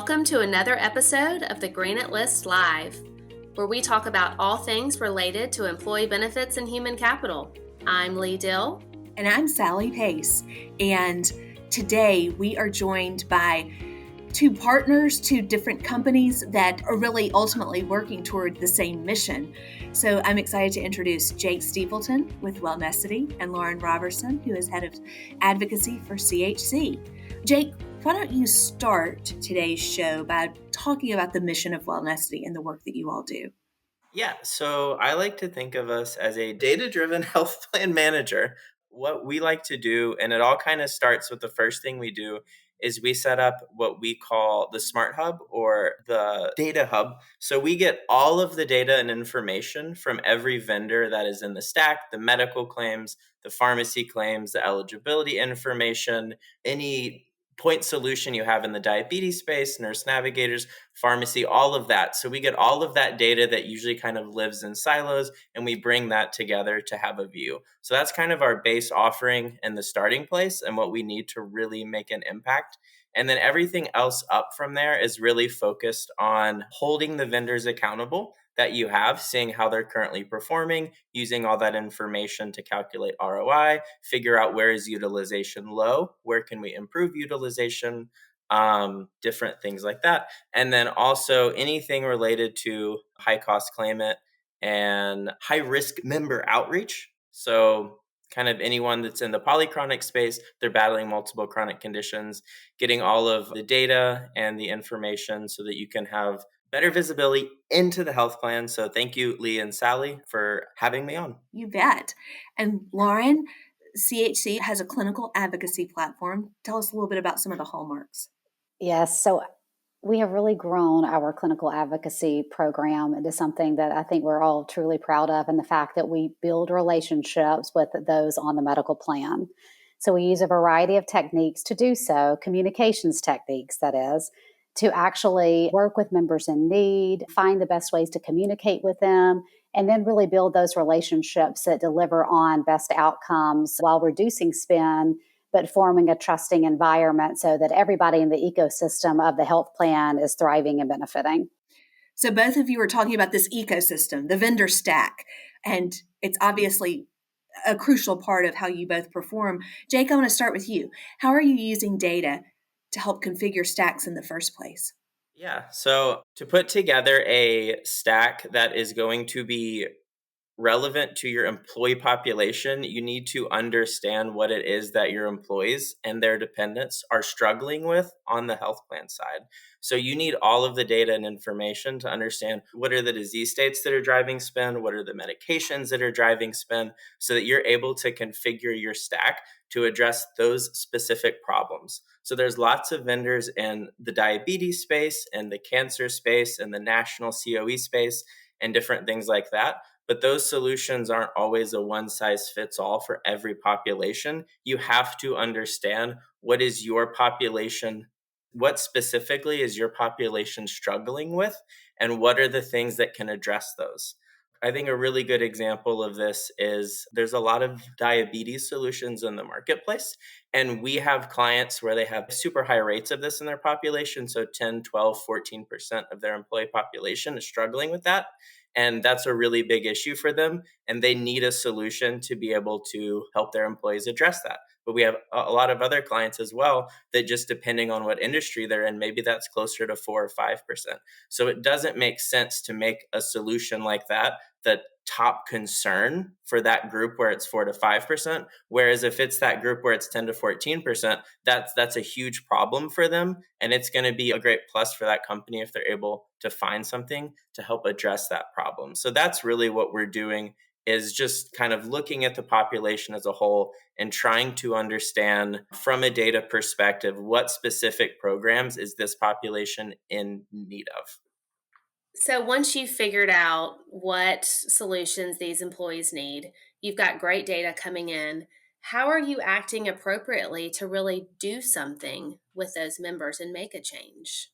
Welcome to another episode of the Granite List Live, where we talk about all things related to employee benefits and human capital. I'm Lee Dill. And I'm Sally Pace. And today we are joined by two partners, two different companies that are really ultimately working toward the same mission. So I'm excited to introduce Jake Steepleton with Wellnecity and Lauren Roberson, who is head of advocacy for CHC. Jake, why don't you start today's show by talking about the mission of Wellnecity and the work that you all do? Yeah, so I like to think of us as a data-driven health plan manager. What we like to do, and it all kind of starts with the first thing we do, is we set up what we call the Smart Hub or the Data Hub. So we get all of the data and information from every vendor that is in the stack, the medical claims, the pharmacy claims, the eligibility information, any point solution you have in the diabetes space, nurse navigators, pharmacy, all of that. So we get all of that data that usually kind of lives in silos, and we bring that together to have a view. So that's kind of our base offering and the starting place and what we need to really make an impact. And then everything else up from there is really focused on holding the vendors accountable that you have, seeing how they're currently performing, using all that information to calculate ROI, figure out where is utilization low, where can we improve utilization, different things like that. And then also anything related to high cost claimant and high risk member outreach. So kind of anyone that's in the polychronic space, they're battling multiple chronic conditions, getting all of the data and the information so that you can have better visibility into the health plan. So thank you, Lee and Sally, for having me on. You bet. And Lauren, CHC has a clinical advocacy platform. Tell us a little bit about some of the hallmarks. Yes, so we have really grown our clinical advocacy program into something that I think we're all truly proud of, and the fact that we build relationships with those on the medical plan. So we use a variety of techniques to do so, communications techniques, that is, to actually work with members in need, find the best ways to communicate with them, and then really build those relationships that deliver on best outcomes while reducing spend, but forming a trusting environment so that everybody in the ecosystem of the health plan is thriving and benefiting. So both of you are talking about this ecosystem, the vendor stack, and it's obviously a crucial part of how you both perform. Jake, I want to start with you. How are you using data to help configure stacks in the first place? Yeah, so to put together a stack that is going to be relevant to your employee population, you need to understand what it is that your employees and their dependents are struggling with on the health plan side. So you need all of the data and information to understand what are the disease states that are driving spend, what are the medications that are driving spend, so that you're able to configure your stack to address those specific problems. So there's lots of vendors in the diabetes space and the cancer space and the national COE space and different things like that. But those solutions aren't always a one size fits all for every population. You have to understand what is your population, what specifically is your population struggling with, and what are the things that can address those. I think a really good example of this is there's a lot of diabetes solutions in the marketplace, and we have clients where they have super high rates of this in their population. So 10, 12, 14% of their employee population is struggling with that. And that's a really big issue for them. And they need a solution to be able to help their employees address that. But we have a lot of other clients as well that just depending on what industry they're in, maybe that's closer to 4 or 5%. So it doesn't make sense to make a solution like that the top concern for that group where it's 4 to 5%. Whereas if it's that group where it's 10 to 14%, that's a huge problem for them. And it's going to be a great plus for that company if they're able to find something to help address that problem. So that's really what we're doing, is just kind of looking at the population as a whole and trying to understand from a data perspective, what specific programs is this population in need of? So once you've figured out what solutions these employees need, you've got great data coming in. How are you acting appropriately to really do something with those members and make a change?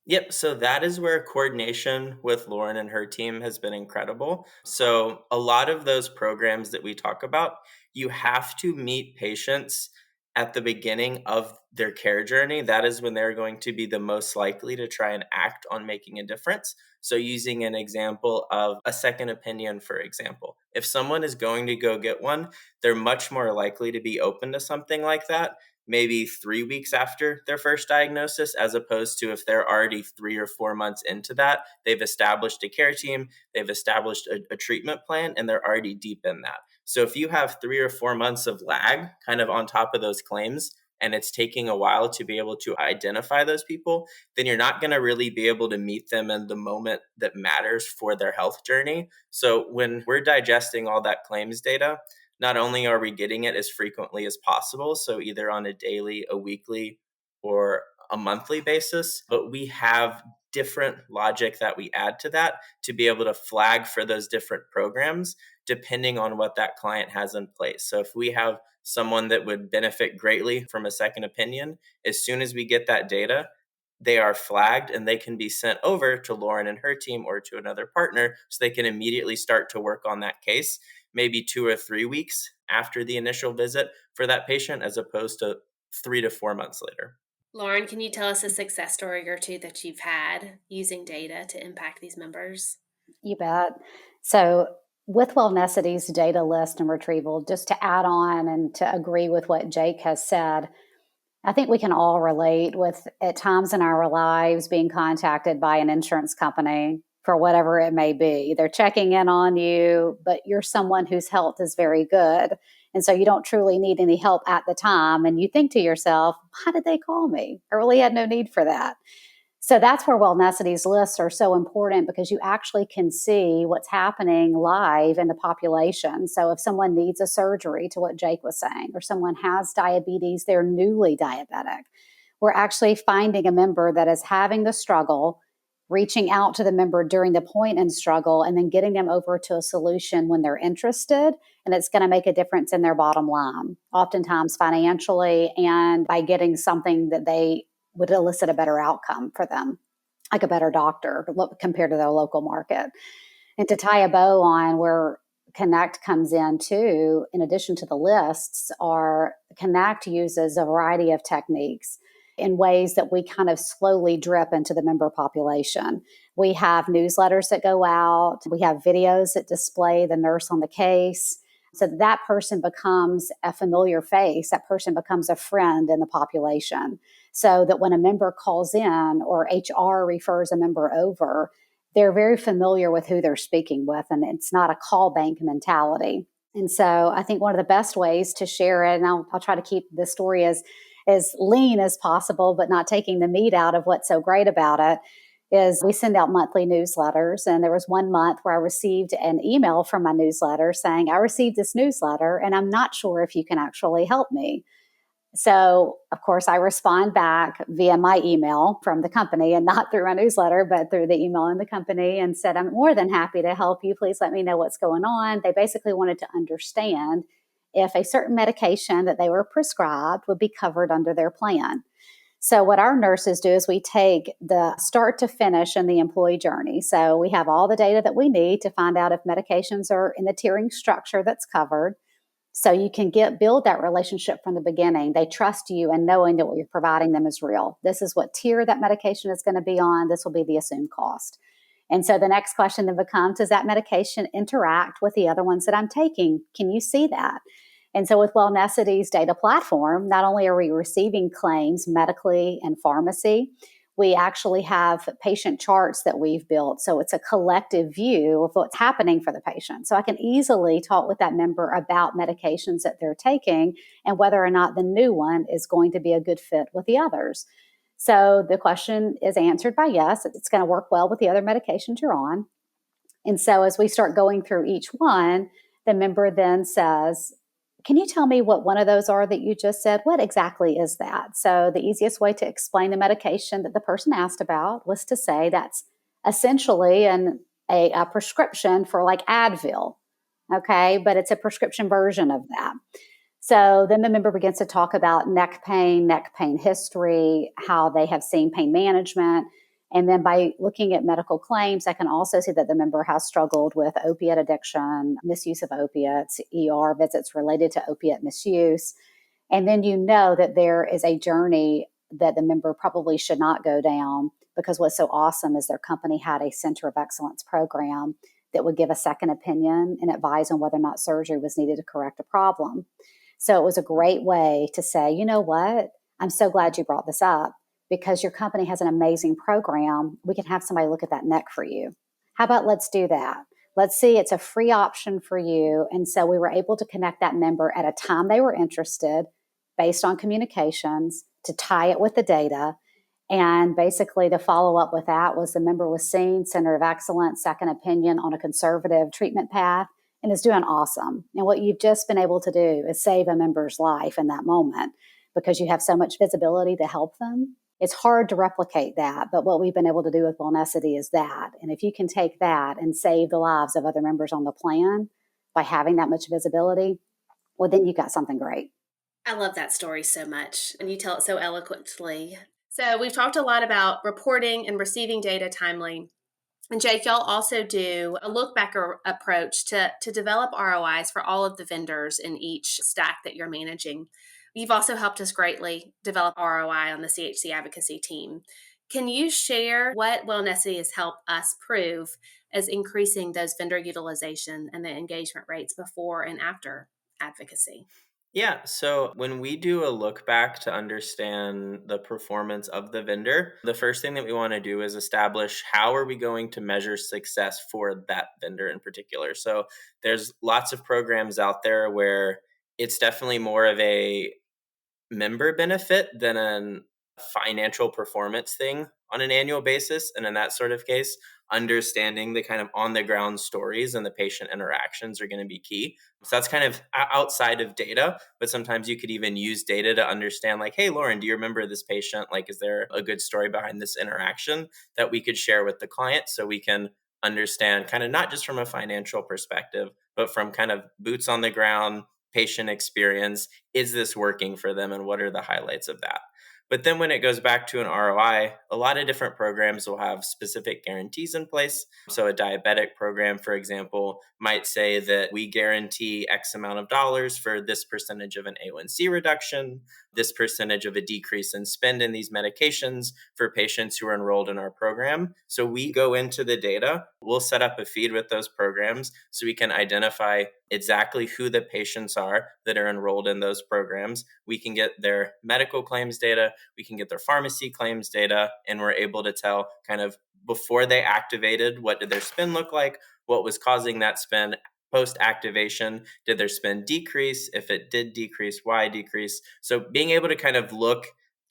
Yep. So that is where coordination with Lauren and her team has been incredible. So a lot of those programs that we talk about, you have to meet patients at the beginning of their care journey, that is when they're going to be the most likely to try and act on making a difference. So using an example of a second opinion, for example, if someone is going to go get one, they're much more likely to be open to something like that, maybe 3 weeks after their first diagnosis, as opposed to if they're already 3 or 4 months into that, they've established a care team, they've established a treatment plan, and they're already deep in that. So if you have 3 or 4 months of lag kind of on top of those claims, and it's taking a while to be able to identify those people, then you're not going to really be able to meet them in the moment that matters for their health journey. So when we're digesting all that claims data, not only are we getting it as frequently as possible, so either on a daily, a weekly, or a monthly basis, but we have different logic that we add to that to be able to flag for those different programs depending on what that client has in place. So if we have someone that would benefit greatly from a second opinion, as soon as we get that data, they are flagged and they can be sent over to Lauren and her team or to another partner so they can immediately start to work on that case, maybe 2 or 3 weeks after the initial visit for that patient, as opposed to 3 to 4 months later. Lauren, can you tell us a success story or two that you've had using data to impact these members? You bet. So with Wellnecity's data list and retrieval, just to add on and to agree with what Jake has said, I think we can all relate with at times in our lives being contacted by an insurance company for whatever it may be. They're checking in on you, but you're someone whose health is very good. And so you don't truly need any help at the time. And you think to yourself, why did they call me? I really had no need for that. So that's where Wellnecity's lists are so important, because you actually can see what's happening live in the population. So if someone needs a surgery, to what Jake was saying, or someone has diabetes, they're newly diabetic, we're actually finding a member that is having the struggle, reaching out to the member during the point in struggle, and then getting them over to a solution when they're interested. And it's going to make a difference in their bottom line, oftentimes financially, and by getting something that they would elicit a better outcome for them, like a better doctor compared to their local market. And to tie a bow on where Connect comes in too, in addition to the lists, are Connect uses a variety of techniques in ways that we kind of slowly drip into the member population. We have newsletters that go out. We have videos that display the nurse on the case. So that person becomes a familiar face. That person becomes a friend in the population. So that when a member calls in or HR refers a member over, they're very familiar with who they're speaking with, and it's not a call bank mentality. And so I think one of the best ways to share it, and I'll try to keep the story as lean as possible, but not taking the meat out of what's so great about it, is we send out monthly newsletters. And there was one month where I received an email from my newsletter saying, I received this newsletter and I'm not sure if you can actually help me. So, of course, I respond back via my email from the company, and not through my newsletter, but through the email in the company, and said, I'm more than happy to help you. Please let me know what's going on. They basically wanted to understand if a certain medication that they were prescribed would be covered under their plan. So what our nurses do is we take the start to finish in the employee journey. So we have all the data that we need to find out if medications are in the tiering structure that's covered. So you can build that relationship from the beginning. They trust you and knowing that what you're providing them is real. This is what tier that medication is going to be on. This will be the assumed cost. And so the next question then becomes, does that medication interact with the other ones that I'm taking? Can you see that? And so with Wellnecity's data platform, not only are we receiving claims medically and pharmacy, we actually have patient charts that we've built. So it's a collective view of what's happening for the patient. So I can easily talk with that member about medications that they're taking and whether or not the new one is going to be a good fit with the others. So the question is answered by yes, it's going to work well with the other medications you're on. And so as we start going through each one, the member then says, can you tell me what one of those are that you just said? What exactly is that? So the easiest way to explain the medication that the person asked about was to say that's essentially a prescription for like Advil, okay? But it's a prescription version of that. So then the member begins to talk about neck pain history, how they have seen pain management. And then by looking at medical claims, I can also see that the member has struggled with opiate addiction, misuse of opiates, ER visits related to opiate misuse. And then you know that there is a journey that the member probably should not go down, because what's so awesome is their company had a center of excellence program that would give a second opinion and advise on whether or not surgery was needed to correct a problem. So it was a great way to say, you know what? I'm so glad you brought this up, because your company has an amazing program. We can have somebody look at that neck for you. How about let's do that? Let's see, it's a free option for you. And so we were able to connect that member at a time they were interested based on communications to tie it with the data. And basically, the follow up with that was the member was seen, center of excellence, second opinion on a conservative treatment path, and is doing awesome. And what you've just been able to do is save a member's life in that moment, because you have so much visibility to help them. It's hard to replicate that, but what we've been able to do with Wellnecity is that. And if you can take that and save the lives of other members on the plan by having that much visibility, well, then you've got something great. I love that story so much, and you tell it so eloquently. So, we've talked a lot about reporting and receiving data timely. And Jake, y'all also do a look back approach to develop ROIs for all of the vendors in each stack that you're managing. You've also helped us greatly develop ROI on the CHC Advocacy team. Can you share what Wellnecity has helped us prove as increasing those vendor utilization and the engagement rates before and after advocacy? Yeah, so when we do a look back to understand the performance of the vendor, the first thing that we want to do is establish how are we going to measure success for that vendor in particular. So there's lots of programs out there where it's definitely more of a member benefit than a financial performance thing on an annual basis. And in that sort of case, understanding the kind of on the ground stories and the patient interactions are going to be key. So that's kind of outside of data, but sometimes you could even use data to understand, like, hey, Lauren, do you remember this patient? Like, is there a good story behind this interaction that we could share with the client so we can understand kind of not just from a financial perspective, but from kind of boots on the ground patient experience, is this working for them and what are the highlights of that? But then when it goes back to an ROI, a lot of different programs will have specific guarantees in place. So a diabetic program, for example, might say that we guarantee X amount of dollars for this percentage of an A1C reduction, this percentage of a decrease in spend in these medications for patients who are enrolled in our program. So we go into the data, we'll set up a feed with those programs so we can identify exactly who the patients are that are enrolled in those programs. We can get their medical claims data, we can get their pharmacy claims data, and we're able to tell kind of before they activated, what did their spend look like? What was causing that spend? Post activation, did their spend decrease? If it did decrease, why decrease? So being able to kind of look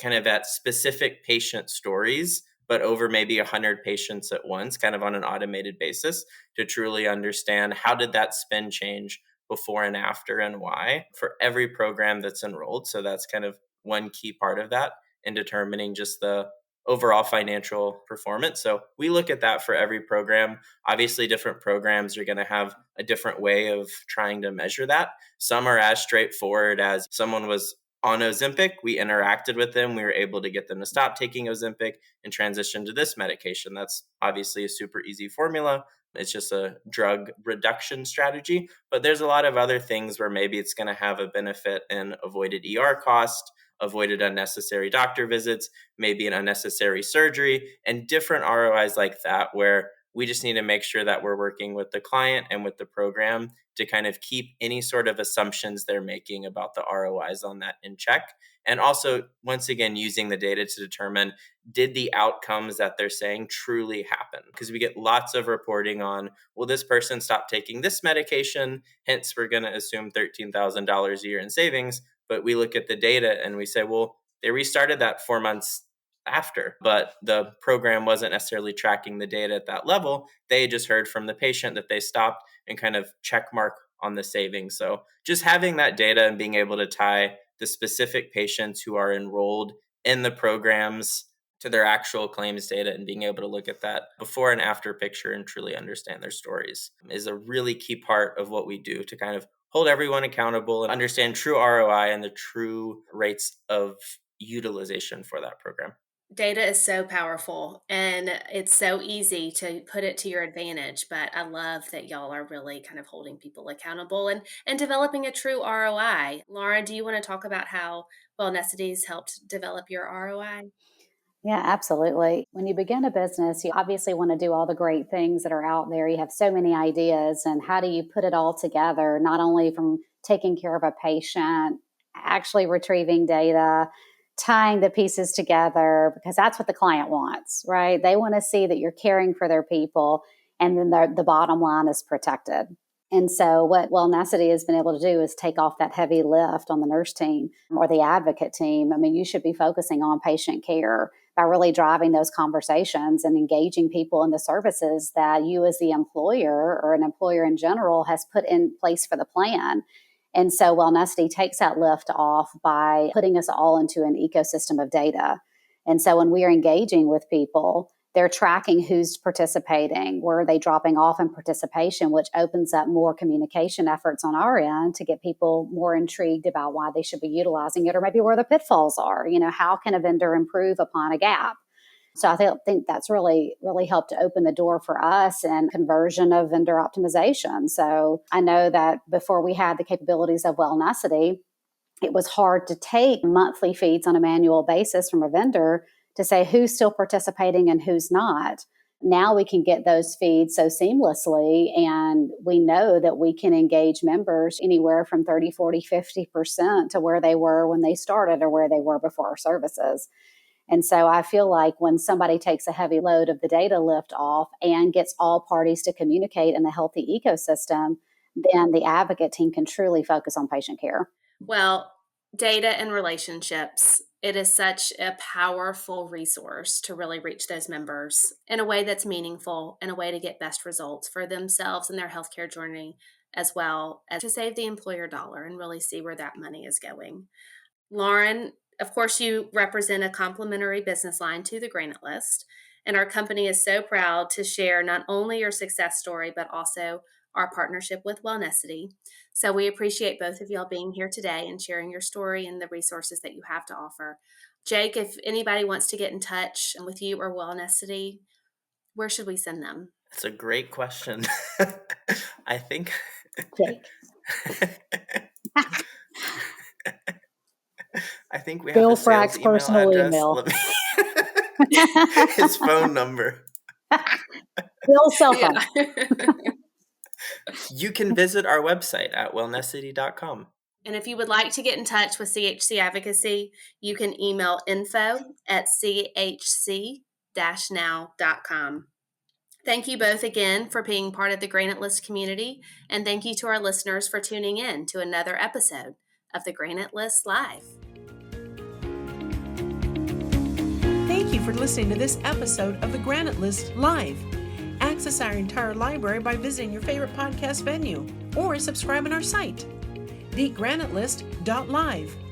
kind of at specific patient stories, but over maybe 100 patients at once, kind of on an automated basis, to truly understand how did that spend change before and after and why for every program that's enrolled. So that's kind of one key part of that in determining just the overall financial performance. So we look at that for every program. Obviously, different programs are going to have a different way of trying to measure that. Some are as straightforward as someone was on Ozempic, we interacted with them, we were able to get them to stop taking Ozempic and transition to this medication. That's obviously a super easy formula. It's just a drug reduction strategy. But there's a lot of other things where maybe it's going to have a benefit in avoided ER cost, avoided unnecessary doctor visits, maybe an unnecessary surgery, and different ROIs like that, where we just need to make sure that we're working with the client and with the program to kind of keep any sort of assumptions they're making about the ROIs on that in check. And also, once again, using the data to determine, did the outcomes that they're saying truly happen? Because we get lots of reporting on, well, this person stopped taking this medication, hence we're going to assume $13,000 a year in savings. But we look at the data and we say, well, they restarted that 4 months after, but the program wasn't necessarily tracking the data at that level. They just heard from the patient that they stopped and kind of check mark on the savings. So just having that data and being able to tie the specific patients who are enrolled in the programs to their actual claims data and being able to look at that before and after picture and truly understand their stories is a really key part of what we do to kind of hold everyone accountable and understand true ROI and the true rates of utilization for that program. Data is so powerful and it's so easy to put it to your advantage, but I love that y'all are really kind of holding people accountable and developing a true ROI. Laura, do you want to talk about how Wellnecity's helped develop your ROI? Yeah, absolutely. When you begin a business, you obviously want to do all the great things that are out there. You have so many ideas, and how do you put it all together, not only from taking care of a patient, actually retrieving data, tying the pieces together, because that's what the client wants, right? They want to see that you're caring for their people, and then the bottom line is protected. And so, what Wellnecity has been able to do is take off that heavy lift on the nurse team or the advocate team. I mean, you should be focusing on patient care by really driving those conversations and engaging people in the services that you as the employer or an employer in general has put in place for the plan. And so Wellnecity takes that lift off by putting us all into an ecosystem of data. And so when we are engaging with people, they're tracking who's participating, where are they dropping off in participation, which opens up more communication efforts on our end to get people more intrigued about why they should be utilizing it, or maybe where the pitfalls are. How can a vendor improve upon a gap? So I think that's really, really helped to open the door for us and conversion of vendor optimization. So I know that before we had the capabilities of Wellnecity, it was hard to take monthly feeds on a manual basis from a vendor to say who's still participating and who's not. Now we can get those feeds so seamlessly, and we know that we can engage members anywhere from 30, 40, 50% to where they were when they started or where they were before our services. And so I feel like when somebody takes a heavy load of the data lift off and gets all parties to communicate in a healthy ecosystem, then the advocate team can truly focus on patient care. Well, data and relationships, it is such a powerful resource to really reach those members in a way that's meaningful, in a way to get best results for themselves and their healthcare journey, as well as to save the employer dollar and really see where that money is going. Lauren, of course, you represent a complementary business line to the Granite List, and our company is so proud to share not only your success story, but also our partnership with Wellnecity. So we appreciate both of y'all being here today and sharing your story and the resources that you have to offer. Jake, if anybody wants to get in touch with you or Wellnecity, where should we send them? That's a great question. I think Jake. I think we Bill have the sales Frack's personal email. His phone number. Bill's cell phone. Yeah. You can visit our website at wellnecity.com. And if you would like to get in touch with CHC Advocacy, you can email info@chc-now.com. Thank you both again for being part of the Granite List community, and thank you to our listeners for tuning in to another episode of the Granite List Live. Thank you for listening to this episode of the Granite List Live. Access our entire library by visiting your favorite podcast venue or subscribe on our site, thegranitelist.live.